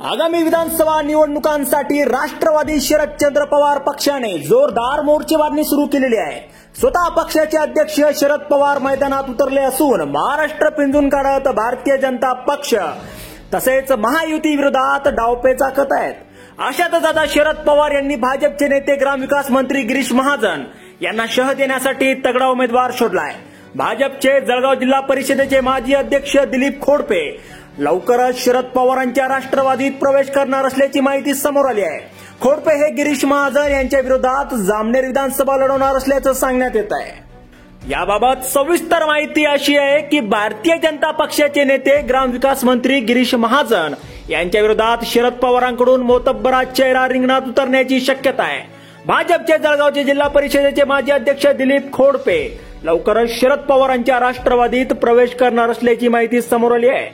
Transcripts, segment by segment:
आगामी विधानसभा निवडणुकांसाठी राष्ट्रवादी शरदचंद्र पवार पक्षाने जोरदार मोर्चेबांधणी सुरू केलेली आहे। स्वतः पक्षाचे अध्यक्ष शरद पवार मैदानात उतरले असून महाराष्ट्र पिंजून काढत भारतीय जनता पक्ष तसेच महायुती विरोधात डावपेच आखत आहेत। अशातच आता शरद पवार यांनी भाजपचे नेते ग्रामविकास मंत्री गिरीश महाजन यांना शह देण्यासाठी तगडा उमेदवार शोधलाय। भाजपचे जळगाव जिल्हा परिषदेचे माजी अध्यक्ष दिलीप खोडपे लवकरच शरद पवारांच्या राष्ट्रवादीत प्रवेश करणार असल्याची माहिती समोर आली आहे। खोडपे हे गिरीश महाजन यांच्या विरोधात जामनेर विधानसभा लढवणार असल्याचं सांगण्यात येत आहे। याबाबत सविस्तर माहिती अशी आहे की भारतीय जनता पक्षाचे नेते ग्रामविकास मंत्री गिरीश महाजन यांच्या विरोधात शरद पवारांकडून मोतब्बरा चेहरा रिंगणात उतरण्याची शक्यता आहे। भाजपचे जळगावचे जिल्हा परिषदेचे माजी अध्यक्ष दिलीप खोडपे लवकरच शरद पवारांच्या राष्ट्रवादीत प्रवेश करणार असल्याची माहिती समोर आली आहे।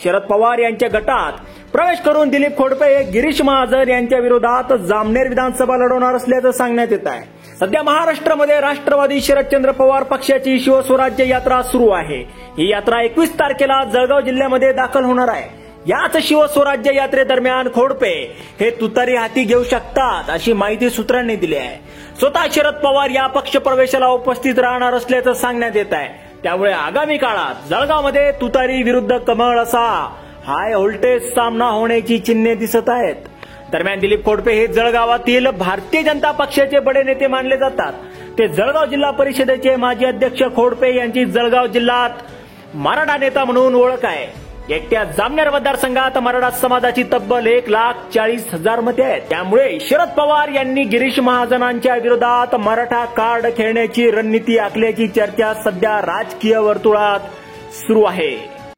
शरद पवार यांच्या गटात प्रवेश करून दिलीप खोडपे हे गिरीश महाजन यांच्या विरोधात जामनेर विधानसभा लढवणार असल्याचं सांगण्यात येत आहे। सध्या महाराष्ट्रामध्ये राष्ट्रवादी शरदचंद्र पवार पक्षाची शिवस्वराज्य यात्रा सुरू आहे। ही यात्रा 21 तारखेला जळगाव जिल्ह्यामध्ये दाखल होणार आहे। याच शिवस्वराज्य यात्रेदरम्यान खोडपे हे तुतारी हाती घेऊ शकतात अशी माहिती सूत्रांनी दिली आहे। स्वतः शरद पवार या पक्ष प्रवेशाला उपस्थित राहणार असल्याचं सांगण्यात येत आहे। त्यामुळे आगामी काळात जळगावमध्ये तुतारी विरुद्ध कमळ असा हाय व्होल्टेज सामना होण्याची चिन्हे दिसत आहेत। दरम्यान दिलीप खोडपे हे जळगावातील भारतीय जनता पक्षाचे बडे नेते मानले जातात। ते जळगाव जिल्हा परिषदेचे माजी अध्यक्ष खोडपे यांची जळगाव जिल्ह्यात मराठा नेता म्हणून ओळख आहे। एकट्या जामनेर मतदारसंघात मराठा समाजाची तब्बल 1,40,000 मते आहेत। त्यामुळे शरद पवार यांनी गिरीश महाजनांच्या विरोधात मराठा कार्ड खेळण्याची रणनीती आखल्याची चर्चा सध्या राजकीय वर्तुळात सुरू आहे।